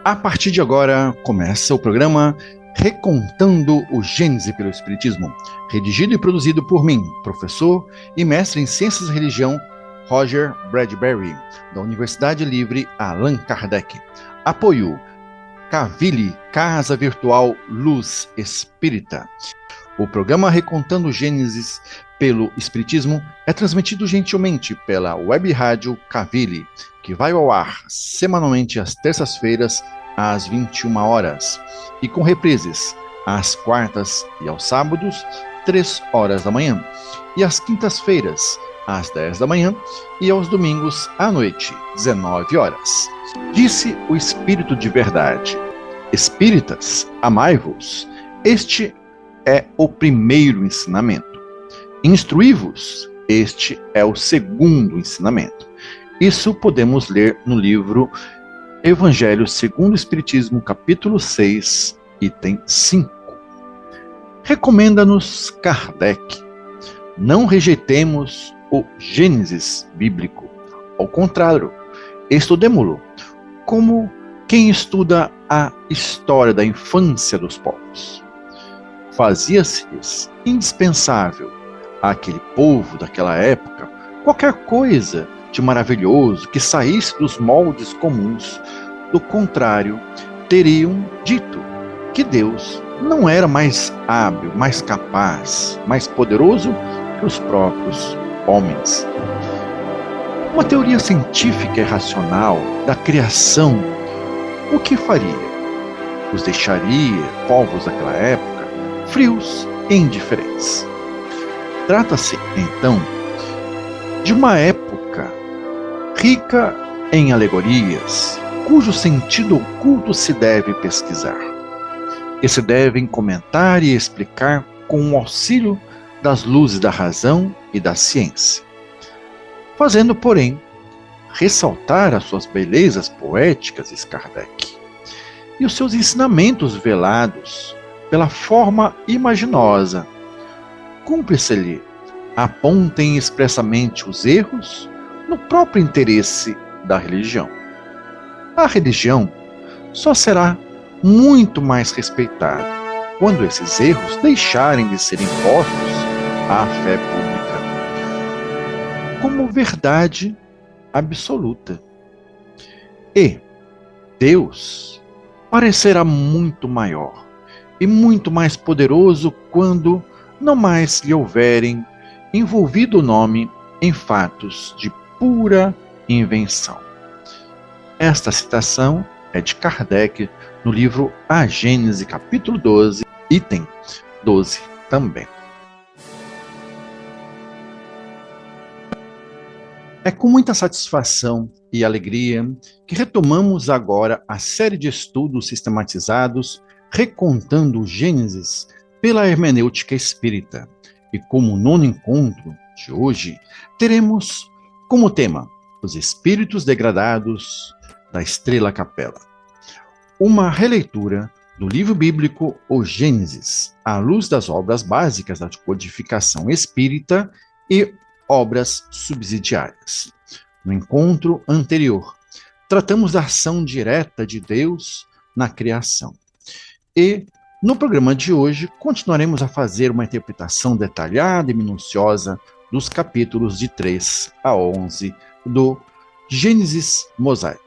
A partir de agora, começa o programa Recontando o Gênesis pelo Espiritismo, redigido e produzido por mim, professor e mestre em Ciências e Religião, Roger Bradbury, da Universidade Livre Allan Kardec. Apoio Cavili, Casa Virtual Luz Espírita. O programa Recontando o Gênesis pelo Espiritismo é transmitido gentilmente pela Web Rádio Cavili, que vai ao ar semanalmente às terças-feiras, às 21 horas, e com reprises às quartas e aos sábados, 3 horas da manhã, e às quintas-feiras, às 10 da manhã, e aos domingos à noite, 19 horas. Disse o Espírito de Verdade: Espíritas, amai-vos. Este é o primeiro ensinamento. Instruí-vos. Este é o segundo ensinamento. Isso podemos ler no livro Evangelho segundo o Espiritismo, capítulo 6, item 5. Recomenda-nos Kardec: não rejeitemos o Gênesis bíblico. Ao contrário, estudemo-lo como quem estuda a história da infância dos povos. Fazia-se indispensável àquele povo daquela época qualquer coisa de maravilhoso que saísse dos moldes comuns. Do contrário, teriam dito que Deus não era mais hábil, mais capaz, mais poderoso que os próprios homens. Uma teoria científica e racional da criação, o que faria? Os deixaria, povos daquela época, frios e indiferentes. Trata-se, então, de uma época rica em alegorias, cujo sentido oculto se deve pesquisar, e se devem comentar e explicar com o auxílio das luzes da razão e da ciência, fazendo, porém, ressaltar as suas belezas poéticas, diz Kardec, e os seus ensinamentos velados pela forma imaginosa. Cumpre-se-lhe apontem expressamente os erros no próprio interesse da religião. A religião só será muito mais respeitada quando esses erros deixarem de ser impostos à fé pública como verdade absoluta. E Deus parecerá muito maior e muito mais poderoso quando não mais lhe houverem envolvido o nome em fatos de pura invenção. Esta citação é de Kardec no livro A Gênese, capítulo 12, item 12 também. É com muita satisfação e alegria que retomamos agora a série de estudos sistematizados recontando o Gênesis pela hermenêutica espírita. E como nono encontro de hoje, teremos como tema os espíritos degradados da Estrela Capela. Uma releitura do livro bíblico O Gênesis, à luz das obras básicas da codificação espírita e obras subsidiárias. No encontro anterior, tratamos da ação direta de Deus na criação. E, no programa de hoje, continuaremos a fazer uma interpretação detalhada e minuciosa dos capítulos de 3 a 11 do Gênesis Mosaico.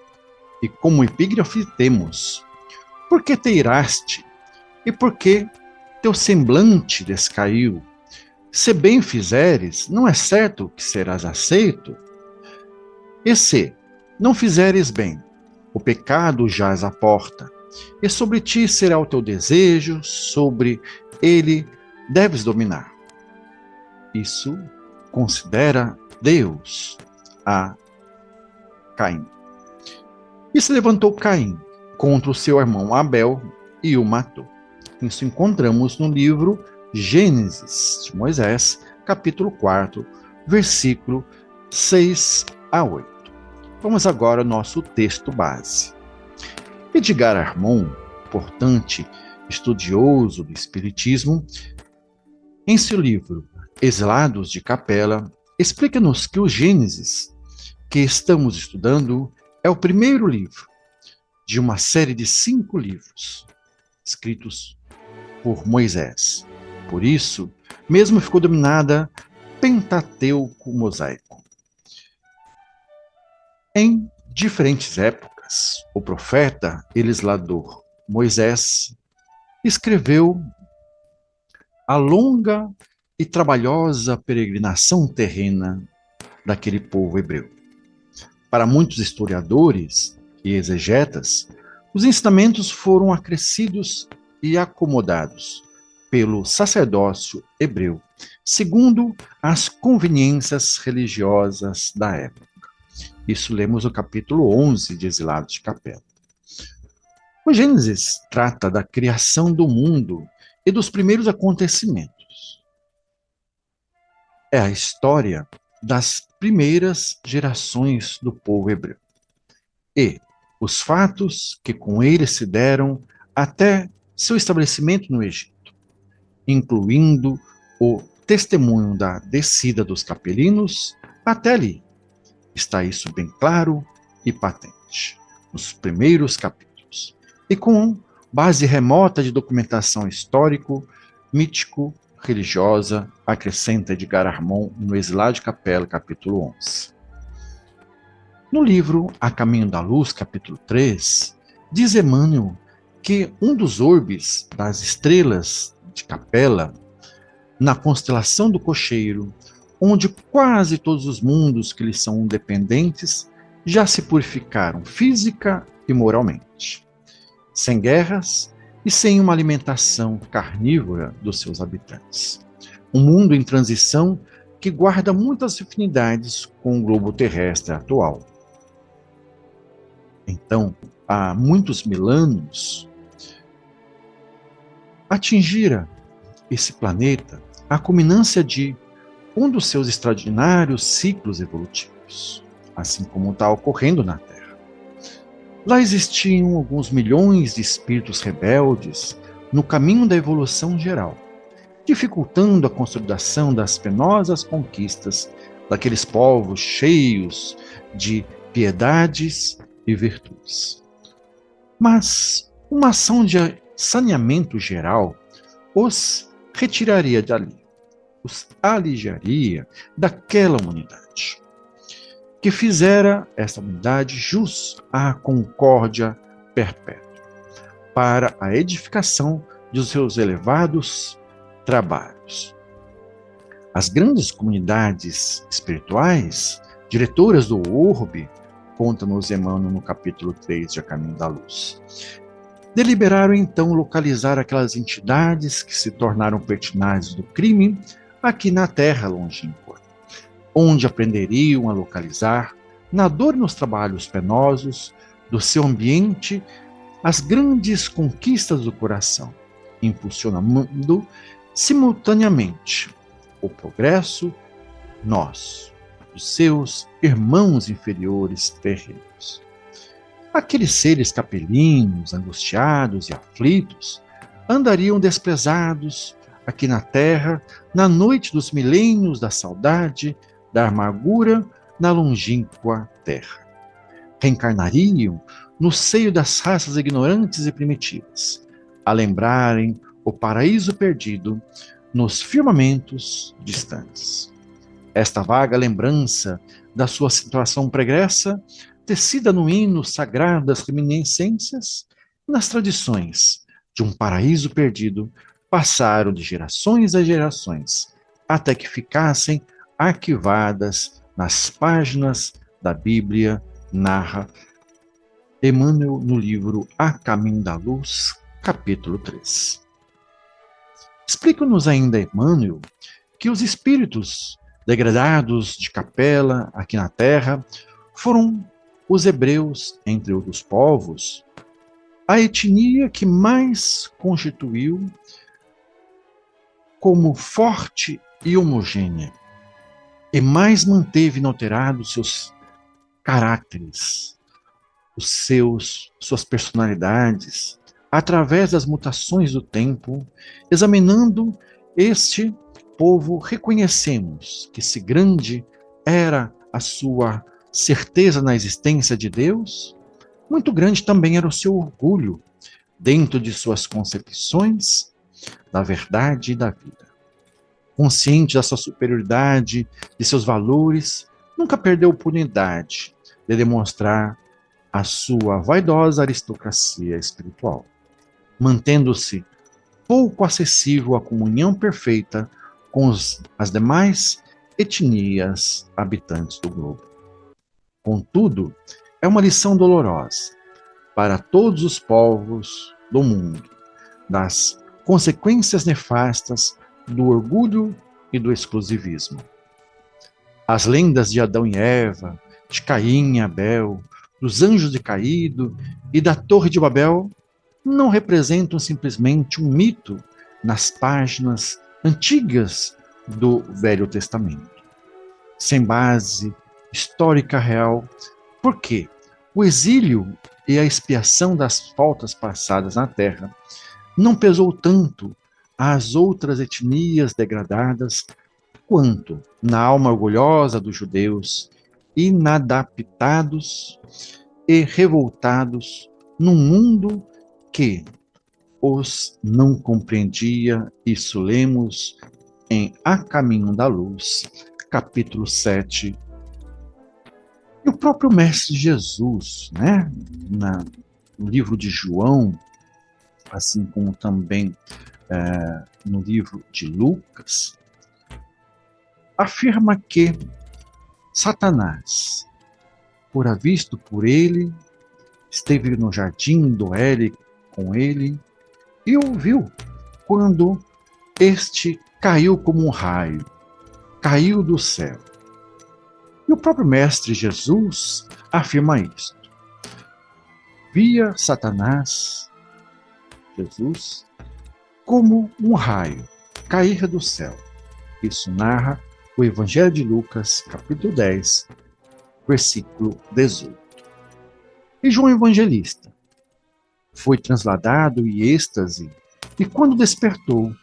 E como epígrafe temos: por que te iraste? E por que teu semblante descaiu? Se bem fizeres, não é certo que serás aceito? E se não fizeres bem, o pecado jaz à porta, e sobre ti será o teu desejo, sobre ele deves dominar. Isso considera Deus a Caim. E se levantou Caim contra o seu irmão Abel e o matou. Isso encontramos no livro Gênesis de Moisés, capítulo 4, versículo 6 a 8. Vamos agora ao nosso texto base. Edgar Armon importante estudioso do Espiritismo, em seu livro Exilados de Capela, explica-nos que o Gênesis, que estamos estudando, é o primeiro livro de uma série de 5 livros escritos por Moisés. Por isso, mesmo ficou denominada Pentateuco Mosaico. Em diferentes épocas, o profeta e legislador Moisés escreveu a longa e trabalhosa peregrinação terrena daquele povo hebreu. Para muitos historiadores e exegetas, os ensinamentos foram acrescidos e acomodados pelo sacerdócio hebreu, segundo as conveniências religiosas da época. Isso lemos no capítulo 11 de Exilados de Capela. O Gênesis trata da criação do mundo e dos primeiros acontecimentos. É a história das primeiras gerações do povo hebreu e os fatos que com ele se deram até seu estabelecimento no Egito, incluindo o testemunho da descida dos capelinos até ali. Está isso bem claro e patente nos primeiros capítulos, e com base remota de documentação histórico, mítico, religiosa, acrescenta Edgar Armond no Exilado de Capela, capítulo 11. No livro A Caminho da Luz, capítulo 3, diz Emmanuel que um dos orbes das estrelas de Capela, na constelação do Cocheiro, onde quase todos os mundos que lhe são dependentes já se purificaram física e moralmente, sem guerras e sem uma alimentação carnívora dos seus habitantes. Um mundo em transição que guarda muitas afinidades com o globo terrestre atual. Então, há muitos mil anos, atingira esse planeta a culminância de um dos seus extraordinários ciclos evolutivos, assim como está ocorrendo na Terra. Lá existiam alguns milhões de espíritos rebeldes no caminho da evolução geral, dificultando a consolidação das penosas conquistas daqueles povos cheios de piedades e virtudes. Mas uma ação de saneamento geral os retiraria dali, os aliviaria daquela humanidade, que fizera essa humanidade jus à concórdia perpétua, para a edificação de seus elevados trabalhos. As grandes comunidades espirituais, diretoras do orbe, conta-nos Emmanuel no capítulo 3 de A Caminho da Luz, deliberaram então localizar aquelas entidades que se tornaram pertinazes do crime aqui na terra longínqua, onde aprenderiam a localizar, na dor e nos trabalhos penosos do seu ambiente, as grandes conquistas do coração, impulsionando simultaneamente o progresso nosso, dos seus irmãos inferiores terrenos. Aqueles seres capelinos, angustiados e aflitos, andariam desprezados aqui na terra, na noite dos milênios da saudade, da amargura, na longínqua terra. Reencarnariam no seio das raças ignorantes e primitivas, a lembrarem o paraíso perdido nos firmamentos distantes. Esta vaga lembrança da sua situação pregressa, tecida no hino sagrado das reminiscências e nas tradições de um paraíso perdido, passaram de gerações a gerações, até que ficassem arquivadas nas páginas da Bíblia, narra Emmanuel no livro A Caminho da Luz, capítulo 3. Explica-nos ainda Emmanuel que os espíritos degradados de Capela aqui na Terra foram os hebreus, entre outros povos, a etnia que mais constituiu como forte e homogênea, e mais manteve inalterados seus caráteres, suas personalidades, através das mutações do tempo, examinando este povo, reconhecemos que se grande era a sua certeza na existência de Deus, muito grande também era o seu orgulho dentro de suas concepções da verdade e da vida. Consciente da sua superioridade, de seus valores, nunca perdeu a oportunidade de demonstrar a sua vaidosa aristocracia espiritual, mantendo-se pouco acessível à comunhão perfeita com as demais etnias habitantes do globo. Contudo, é uma lição dolorosa para todos os povos do mundo, das consequências nefastas do orgulho e do exclusivismo. As lendas de Adão e Eva, de Caim e Abel, dos anjos de Caído e da Torre de Babel não representam simplesmente um mito nas páginas antigas do Velho Testamento, sem base histórica real, porque o exílio e a expiação das faltas passadas na terra não pesou tanto às outras etnias degradadas quanto na alma orgulhosa dos judeus, inadaptados e revoltados num mundo que os não compreendia. Isso lemos em A Caminho da Luz, capítulo 7. E o próprio Mestre Jesus, né, no livro de João, assim como também no livro de Lucas, afirma que Satanás, fora visto por ele, esteve no jardim do Éden com ele e ouviu quando este caiu como um raio, caiu do céu. E o próprio Mestre Jesus afirma isto. Via Satanás, Jesus, como um raio cair do céu. Isso narra o Evangelho de Lucas, capítulo 10, versículo 18. E João Evangelista foi transladado em êxtase e, quando despertou,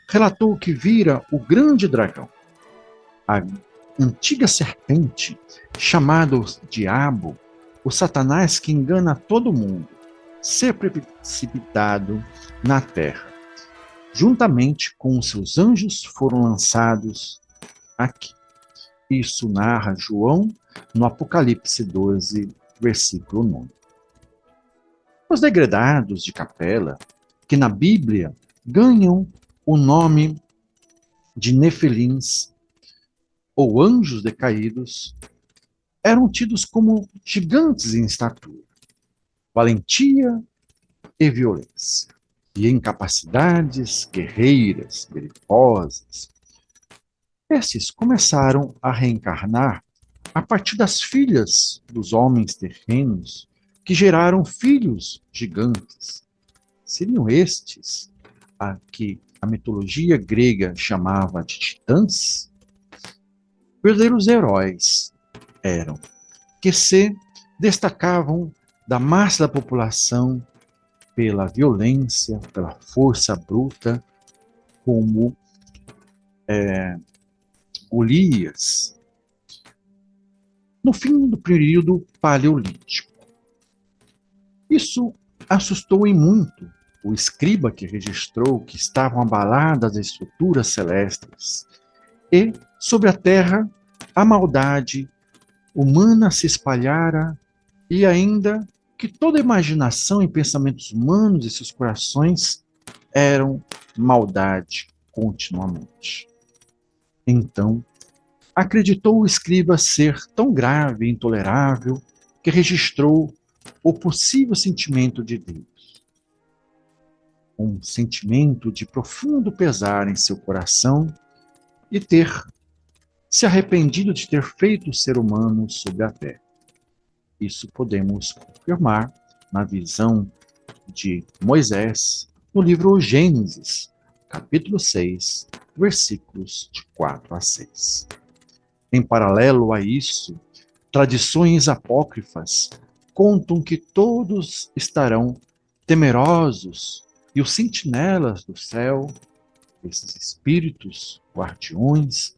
relatou que vira o grande dragão, a antiga serpente, chamado Diabo, o Satanás que engana todo mundo, ser precipitado na terra. Juntamente com os seus anjos foram lançados aqui. Isso narra João no Apocalipse 12, versículo 9. Os degredados de capela, que na Bíblia ganham o nome de Nefelins, ou anjos decaídos, eram tidos como gigantes em estatura, valentia e violência, e em capacidades guerreiras, belicosas. Esses começaram a reencarnar a partir das filhas dos homens terrenos que geraram filhos gigantes. Seriam estes a que a mitologia grega chamava de titãs? Verdadeiros heróis eram, que se destacavam da massa da população pela violência, pela força bruta, como Golias, no fim do período paleolítico. Isso assustou em muito o escriba que registrou que estavam abaladas as estruturas celestes e, sobre a terra, a maldade humana se espalhara e ainda que toda imaginação e pensamentos humanos e seus corações eram maldade continuamente. Então, acreditou o escriba ser tão grave e intolerável que registrou o possível sentimento de Deus. Um sentimento de profundo pesar em seu coração e ter se arrependido de ter feito o ser humano sobre a terra. Isso podemos confirmar na visão de Moisés no livro Gênesis, capítulo 6, versículos de 4 a 6. Em paralelo a isso, tradições apócrifas contam que todos estarão temerosos, e os sentinelas do céu, esses espíritos guardiões,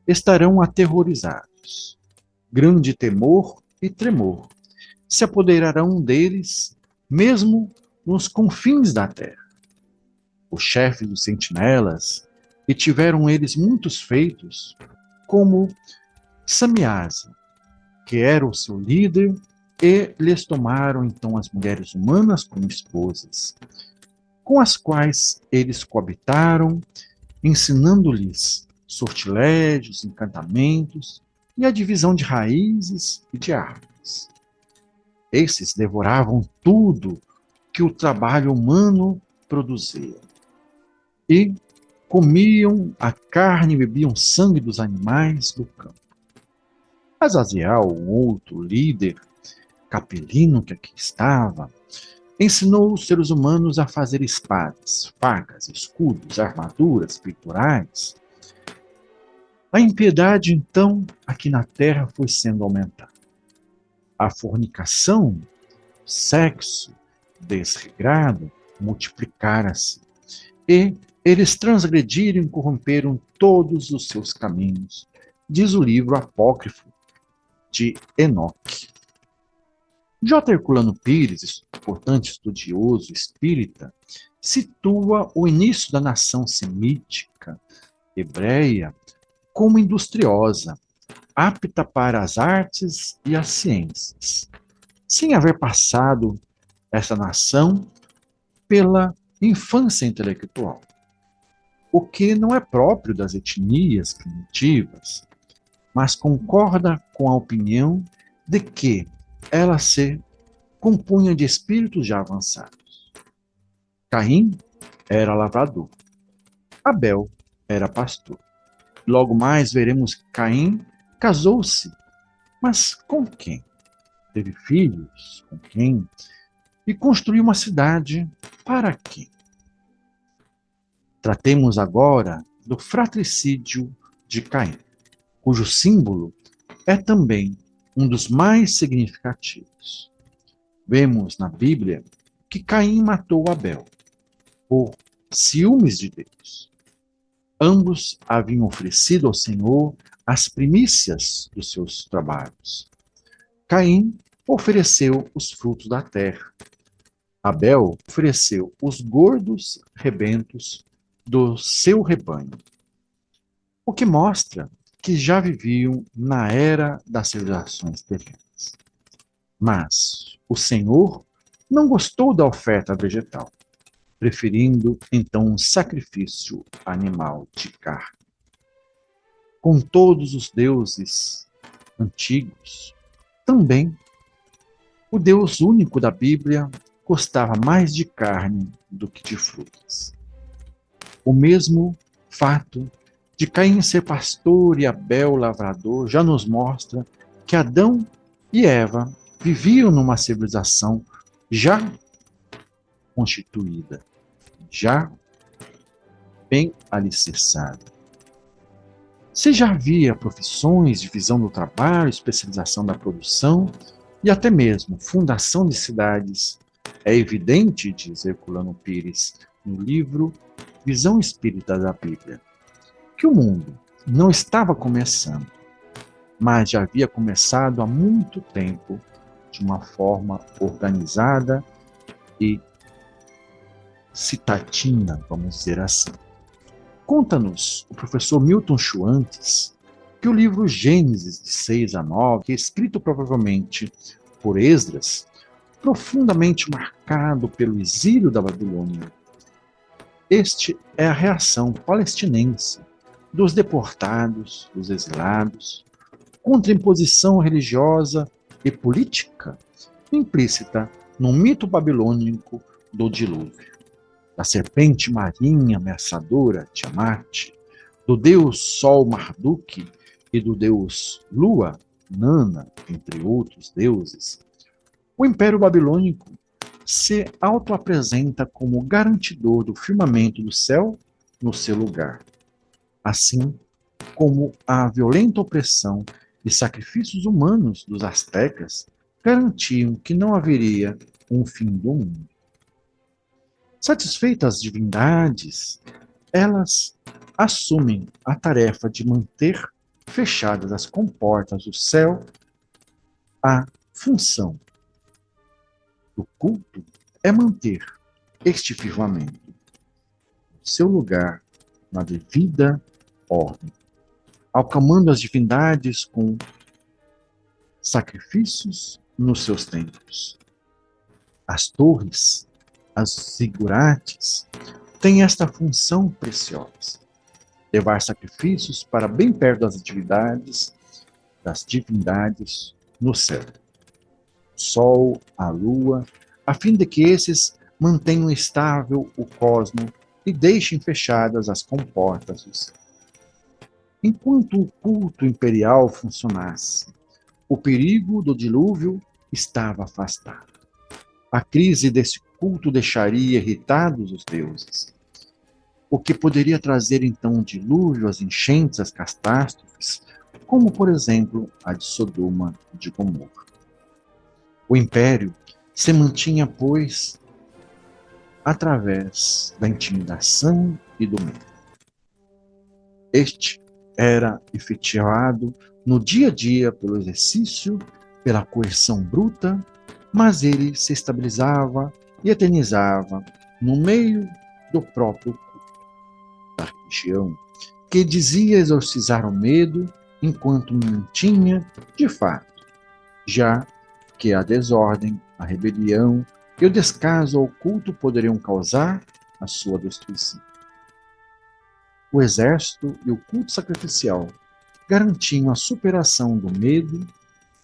estarão aterrorizados. Grande temor e tremor se apoderarão deles, mesmo nos confins da terra. O chefe dos sentinelas, e tiveram eles muitos feitos, como Samiasa, que era o seu líder, e lhes tomaram então as mulheres humanas como esposas, com as quais eles coabitaram, ensinando-lhes sortilégios, encantamentos e a divisão de raízes e de árvores. Esses devoravam tudo que o trabalho humano produzia. E comiam a carne e bebiam sangue dos animais do campo. Azaziel, um outro líder capelino que aqui estava, ensinou os seres humanos a fazer espadas, facas, escudos, armaduras, peitorais. A impiedade, então, aqui na terra foi sendo aumentada. A fornicação, o sexo desregrado, multiplicara-se. E eles transgrediram e corromperam todos os seus caminhos, diz o livro apócrifo de Enoque. J. Herculano Pires, importante estudioso espírita, situa o início da nação semítica, hebreia, como industriosa, apta para as artes e as ciências, sem haver passado essa nação pela infância intelectual, o que não é próprio das etnias primitivas, mas concorda com a opinião de que ela se compunha de espíritos já avançados. Caim era lavrador, Abel era pastor. Logo mais veremos que Caim casou-se, mas com quem? Teve filhos, com quem? E construiu uma cidade para quem? Tratemos agora do fratricídio de Caim, cujo símbolo é também um dos mais significativos. Vemos na Bíblia que Caim matou Abel por ciúmes de Deus. Ambos haviam oferecido ao Senhor as primícias dos seus trabalhos. Caim ofereceu os frutos da terra. Abel ofereceu os gordos rebentos do seu rebanho, o que mostra que já viviam na era das civilizações terrenas. Mas o Senhor não gostou da oferta vegetal, preferindo então um sacrifício animal de carne. Com todos os deuses antigos, também o Deus único da Bíblia gostava mais de carne do que de frutas. O mesmo fato de Caim ser pastor e Abel lavrador já nos mostra que Adão e Eva viviam numa civilização já constituída, já bem alicerçada. Se já havia profissões, divisão do trabalho, especialização da produção e até mesmo fundação de cidades, é evidente, diz Herculano Pires no livro Visão Espírita da Bíblia, que o mundo não estava começando, mas já havia começado há muito tempo de uma forma organizada e citatina, vamos dizer assim. Conta-nos o professor Milton Schwantes que o livro Gênesis, de 6 a 9, que é escrito provavelmente por Esdras, profundamente marcado pelo exílio da Babilônia. Este é a reação palestinense dos deportados, dos exilados, contra a imposição religiosa e política implícita no mito babilônico do dilúvio, da serpente marinha ameaçadora Tiamat, do deus Sol Marduk e do deus Lua, Nana, entre outros deuses. O Império Babilônico se autoapresenta como garantidor do firmamento do céu no seu lugar, assim como a violenta opressão e sacrifícios humanos dos astecas garantiam que não haveria um fim do mundo. Satisfeitas as divindades, elas assumem a tarefa de manter fechadas as comportas do céu. A função do culto é manter este firmamento no seu lugar, na devida ordem, acalmando as divindades com sacrifícios nos seus templos. As torres, as zigurates, têm esta função preciosa: levar sacrifícios para bem perto das divindades no céu. O sol, a lua, a fim de que esses mantenham estável o cosmo e deixem fechadas as comportas do céu. Enquanto o culto imperial funcionasse, o perigo do dilúvio estava afastado. A crise desse culto deixaria irritados os deuses, o que poderia trazer então um dilúvio, as enchentes, as catástrofes, como por exemplo a de Sodoma e de Gomorra. O império se mantinha, pois, através da intimidação e do medo. Este era efetivado no dia a dia pelo exercício, pela coerção bruta, mas ele se estabilizava e eternizava no meio do próprio culto da religião, que dizia exorcizar o medo enquanto mantinha, de fato, já que a desordem, a rebelião e o descaso ao culto poderiam causar a sua destruição. O exército e o culto sacrificial garantiam a superação do medo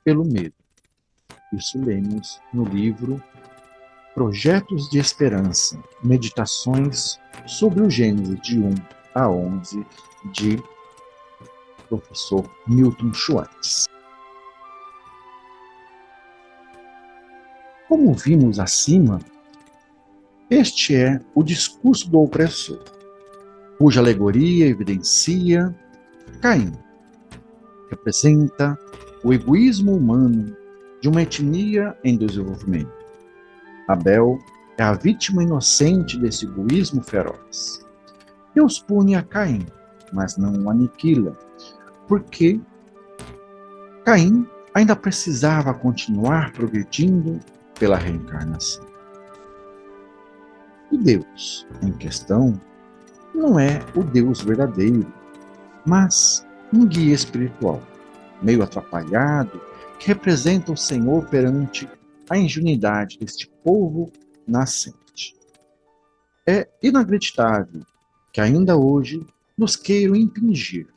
pelo medo. Isso lemos no livro Projetos de Esperança, Meditações sobre o Gênesis de 1 a 11, de professor Milton Schwartz. Como vimos acima, este é o discurso do opressor, cuja alegoria evidencia Caim. Representa o egoísmo humano de uma etnia em desenvolvimento. Abel é a vítima inocente desse egoísmo feroz. Deus pune a Caim, mas não o aniquila, porque Caim ainda precisava continuar progredindo pela reencarnação. O Deus em questão não é o Deus verdadeiro, mas um guia espiritual, meio atrapalhado, que representa o Senhor perante a ingenuidade deste povo nascente. É inacreditável que ainda hoje nos queiram impingir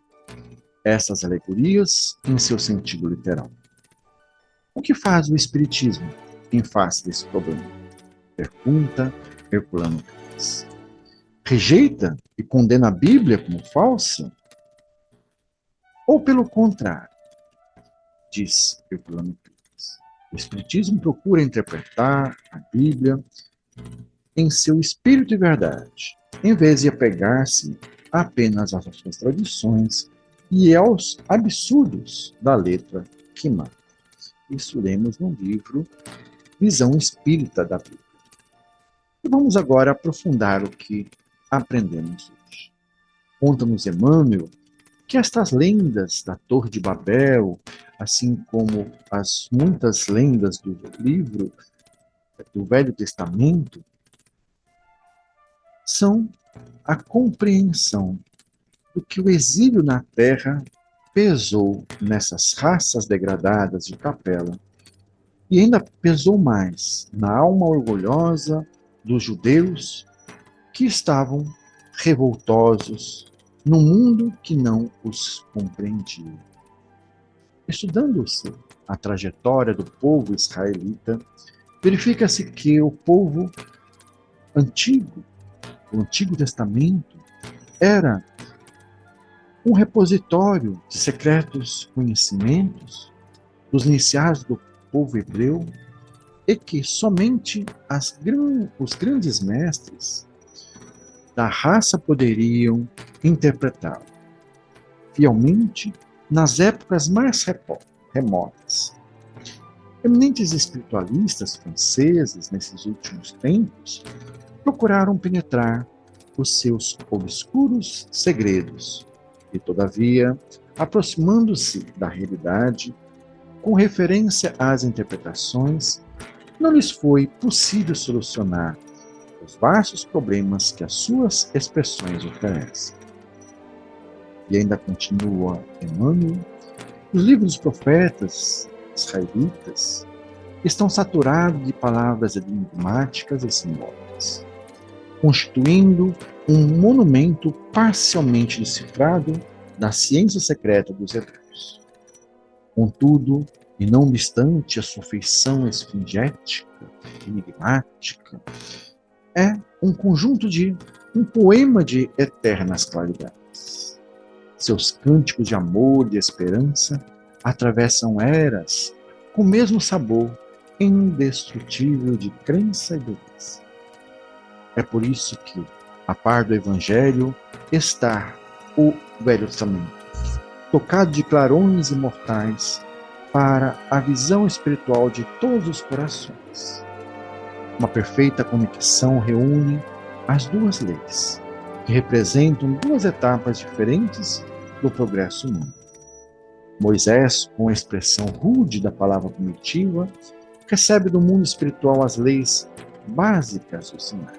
essas alegorias em seu sentido literal. O que faz o Espiritismo em face desse problema? Pergunta Herculano Pires. Rejeita e condena a Bíblia como falsa? Ou pelo contrário, diz Herculano Pires, o Espiritismo procura interpretar a Bíblia em seu espírito e verdade, em vez de apegar-se apenas às suas tradições e aos absurdos da letra que mata. Isso lemos no livro Visão Espírita da Bíblia. E vamos agora aprofundar o que aprendemos hoje. Conta-nos Emmanuel que estas lendas da Torre de Babel, assim como as muitas lendas do livro do Velho Testamento, são a compreensão do que o exílio na terra pesou nessas raças degradadas de Capela, e ainda pesou mais na alma orgulhosa dos judeus que estavam revoltosos no mundo que não os compreendia. Estudando-se a trajetória do povo israelita, verifica-se que o povo antigo, o Antigo Testamento, era um repositório de secretos conhecimentos dos iniciados do povo hebreu e que somente os grandes mestres da raça poderiam interpretá-lo fielmente nas épocas mais remotas. Eminentes espiritualistas franceses, nesses últimos tempos, procuraram penetrar os seus obscuros segredos e, todavia, aproximando-se da realidade, com referência às interpretações, não lhes foi possível solucionar os vastos problemas que as suas expressões oferecem. E ainda continua Emmanuel, os livros dos profetas israelitas estão saturados de palavras enigmáticas e simbólicas, constituindo um monumento parcialmente decifrado da ciência secreta dos hebreus. Contudo, e não obstante a sua feição esfingética, enigmática, é um poema de eternas claridades. Seus cânticos de amor e de esperança atravessam eras com o mesmo sabor indestrutível de crença e beleza. É por isso que, a par do Evangelho, está o Velho Testamento, tocado de clarões imortais para a visão espiritual de todos os corações. Uma perfeita conexão reúne as duas leis, que representam duas etapas diferentes do progresso humano. Moisés, com a expressão rude da palavra primitiva, recebe do mundo espiritual as leis básicas do Sinai,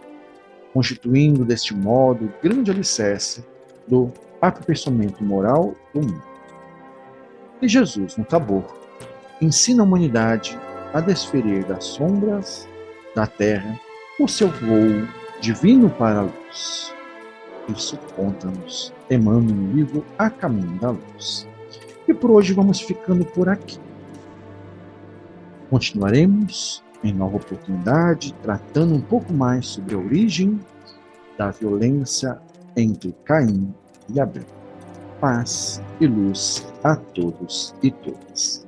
constituindo deste modo o grande alicerce do aperfeiçoamento moral do mundo. E Jesus, no Tabor, ensina a humanidade a desferir das sombras da terra o seu voo divino para a luz. Isso conta-nos Emmanuel no livro A Caminho da Luz. E por hoje vamos ficando por aqui. Continuaremos em nova oportunidade tratando um pouco mais sobre a origem da violência entre Caim e Abel. Paz e luz a todos e todas.